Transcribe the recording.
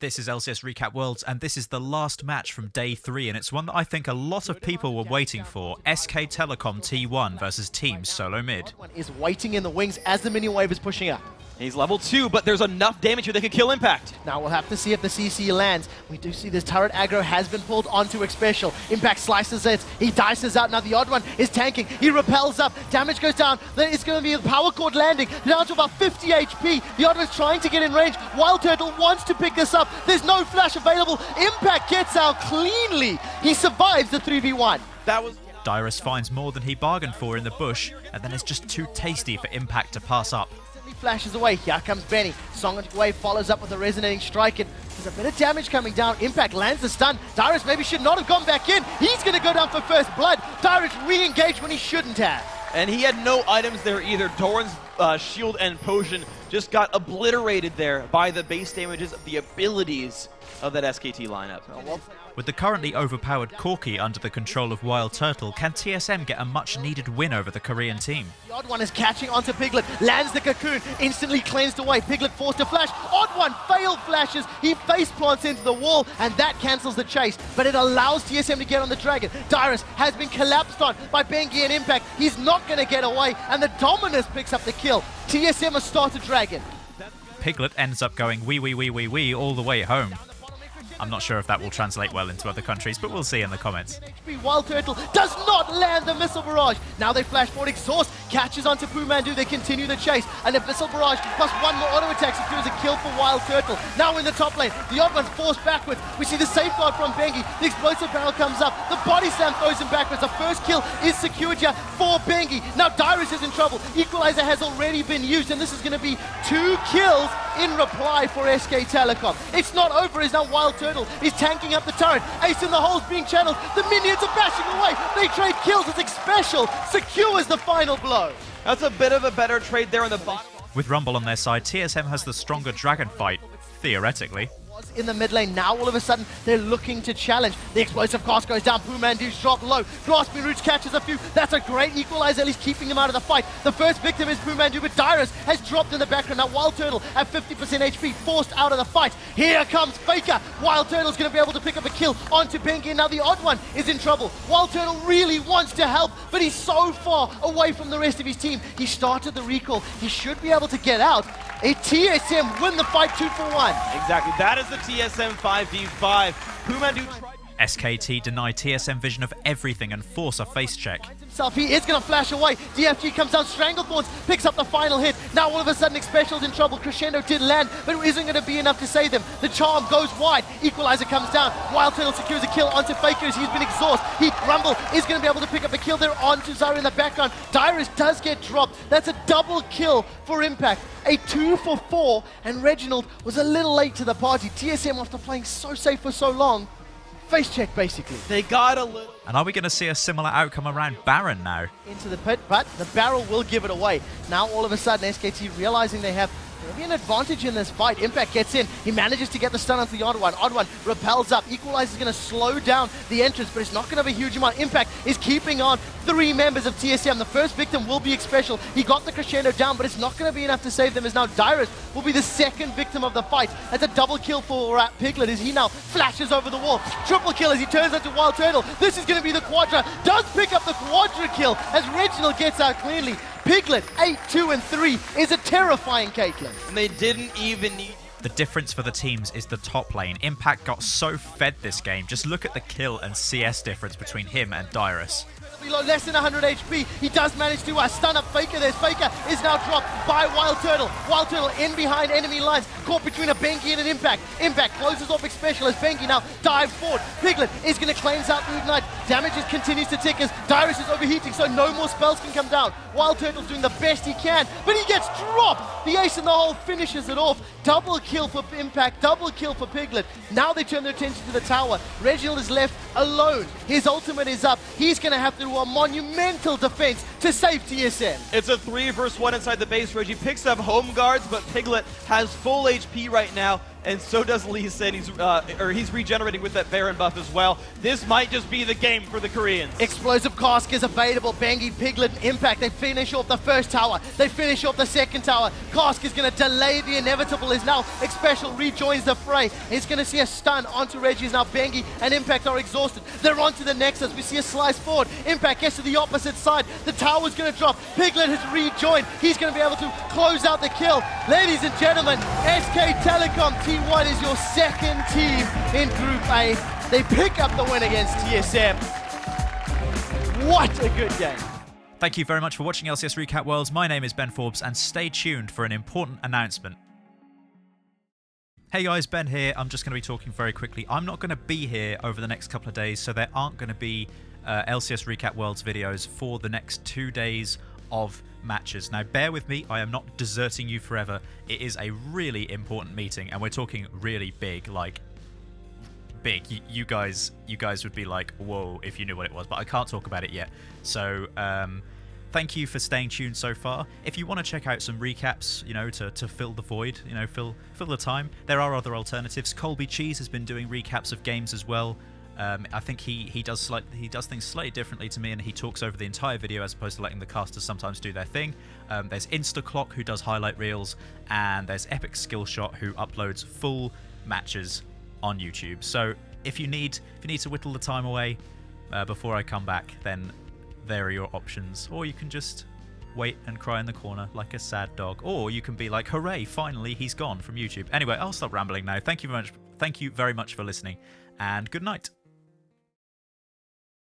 This is LCS Recap Worlds, and this is the last match from day 3, and it's one that I think a lot of people were waiting for. SK Telecom T1 versus Team SoloMid. Is waiting in the wings as the minion wave is pushing up. He's level 2, but there's enough damage here that could kill Impact. Now we'll have to see if the CC lands. We do see this turret aggro has been pulled onto Xpecial. Impact slices it, he dices out. Now TheOddOne is tanking, he repels up, damage goes down. It's going to be a power cord landing, down to about 50 HP. TheOddOne's trying to get in range. WildTurtle wants to pick this up. There's no flash available. Impact gets out cleanly. He survives the 3v1. That was... Dyrus finds more than he bargained for in the bush, and then it's just too tasty for Impact to pass up. Flashes away. Here comes Benny. Song Wave follows up with a resonating strike, and there's a bit of damage coming down. Impact lands the stun. Dyrus maybe should not have gone back in. He's going to go down for first blood. Dyrus re-engaged when he shouldn't have. And he had no items there either. Doran's shield and potion just got obliterated there by the base damages of the abilities of that SKT lineup. With the currently overpowered Corki under the control of WildTurtle, can TSM get a much-needed win over the Korean team? TheOddOne is catching onto Piglet, lands the cocoon, instantly cleansed away. Piglet forced to flash. OddOne failed flashes. He face plants into the wall, and that cancels the chase. But it allows TSM to get on the dragon. Dyrus has been collapsed on by bengi and Impact. He's not going to get away, and the Dominus picks up the kill. TSM has started dragon. Piglet ends up going wee all the way home. I'm not sure if that will translate well into other countries, but we'll see in the comments. WildTurtle does not land the missile barrage. Now they flash forward. Exhaust catches onto PoohManDu. They continue the chase, and the missile barrage plus one more auto attack secures a kill for WildTurtle. Now in the top lane, TheOddOne's forced backwards. We see the safeguard from bengi. The explosive barrel comes up. The body slam throws him backwards. The first kill is secured here for bengi. Now Dyrus is in trouble. Equalizer has already been used, and this is going to be 2 kills in reply for SK Telecom. It's not over as now WildTurtle is tanking up the turret. Ace in the hole's being channeled. The minions are bashing away. They trade kills as Xpecial secures the final blow. That's a bit of a better trade there on the bottom. With Rumble on their side, TSM has the stronger dragon fight, theoretically. In the mid lane, now all of a sudden they're looking to challenge. The explosive cost goes down. PoohManDu's dropped low. Grasping Roots catches a few. That's a great equalizer, at least keeping him out of the fight. The first victim is PoohManDu, but Dyrus has dropped in the background. Now WildTurtle at 50% HP, forced out of the fight. Here comes Faker. WildTurtle's going to be able to pick up a kill onto bengi, and now TheOddOne is in trouble. WildTurtle really wants to help, but he's so far away from the rest of his team. He started the recall. He should be able to get out. A TSM win the fight 2-for-1. Exactly. That is the TSM 5v5. PoohManDu tried... SKT deny TSM vision of everything and force a face check. He is going to flash away. DFG comes down, Stranglethorns picks up the final hit. Now all of a sudden Xpecial's in trouble. Crescendo did land, but it isn't going to be enough to save them. The charm goes wide. Equalizer comes down. WildTurtle secures a kill onto Fakers. He's been exhausted. Rumble is going to be able to pick up a kill there onto Zyra in the background. Dyrus does get dropped. That's a double kill for Impact. A 2-for-4, and Reginald was a little late to the party. TSM, after playing so safe for so long, face check basically. They got a little... And are we going to see a similar outcome around Baron now? Into the pit, but the barrel will give it away. Now all of a sudden SKT realizing they have maybe an advantage in this fight. Impact gets in. He manages to get the stun onto TheOddOne. OddOne repels up. Equalizer is going to slow down the entrance, but it's not going to have a huge amount. Impact is keeping on 3 members of TSM. The first victim will be Xpecial. He got the Crescendo down, but it's not going to be enough to save them, as now Dyrus will be the second victim of the fight. That's a double kill for Piglet, as he now flashes over the wall. Triple kill as he turns into WildTurtle. This is going to be the Quadra. Does pick up the Quadra kill as Reginald gets out cleanly. Piglet, 8, 2, and 3 is a terrifying Caitlyn. And they didn't even need... The difference for the teams is the top lane. Impact got so fed this game. Just look at the kill and CS difference between him and Dyrus. Below less than 100 HP. He does manage to stun up Faker. There's Faker is now dropped by WildTurtle. WildTurtle in behind enemy lines, caught between a bengi and an Impact. Impact closes off Xpecial as bengi now dives forward. Piglet is going to cleanse out the Ignite. Damages continues to tick as Dyrus is overheating, so no more spells can come down. WildTurtle's doing the best he can, but he gets dropped. The ace in the hole finishes it off. Double kill for Impact, double kill for Piglet. Now they turn their attention to the tower. Reginald is left alone. His ultimate is up. He's going to have to do a monumental defense to save TSM. It's a 3 versus 1 inside the base. Reggie picks up home guards, but Piglet has full HP right now. and so does Lee Sin. He's regenerating with that Baron buff as well. This might just be the game for the Koreans. Explosive Cask is available. Bengi, Piglet, and Impact. They finish off the first tower. They finish off the second tower. Cask is going to delay the inevitable. Is now Xpecial rejoins the fray. He's going to see a stun onto Reggie. Now Bengi and Impact are exhausted. They're onto the Nexus. We see a slice forward. Impact gets to the opposite side. The tower's going to drop. Piglet has rejoined. He's going to be able to close out the kill. Ladies and gentlemen, SK Telecom T1 is your second team in Group A. They pick up the win against TSM. What a good game. Thank you very much for watching LCS Recap Worlds. My name is Ben Forbes, and stay tuned for an important announcement. Hey guys, Ben here. I'm just going to be talking very quickly. I'm not going to be here over the next couple of days, so there aren't going to be LCS Recap Worlds videos for the next 2 days of matches. Now bear with me, I am not deserting you forever. It is a really important meeting, and we're talking really big, like big. You guys would be like, whoa, if you knew what it was, but I can't talk about it yet. So thank you for staying tuned so far. If you want to check out some recaps, you know, to fill the void, you know, fill the time, there are other alternatives. Colby Cheese has been doing recaps of games as well. I think he does things slightly differently to me, and he talks over the entire video as opposed to letting the casters sometimes do their thing. There's Instaclock, who does highlight reels, and there's Epic Skillshot, who uploads full matches on YouTube. So if you need to whittle the time away before I come back, then there are your options. Or you can just wait and cry in the corner like a sad dog, or you can be like, hooray, finally he's gone from YouTube. Anyway, I'll stop rambling now. Thank you very much for listening, and good night.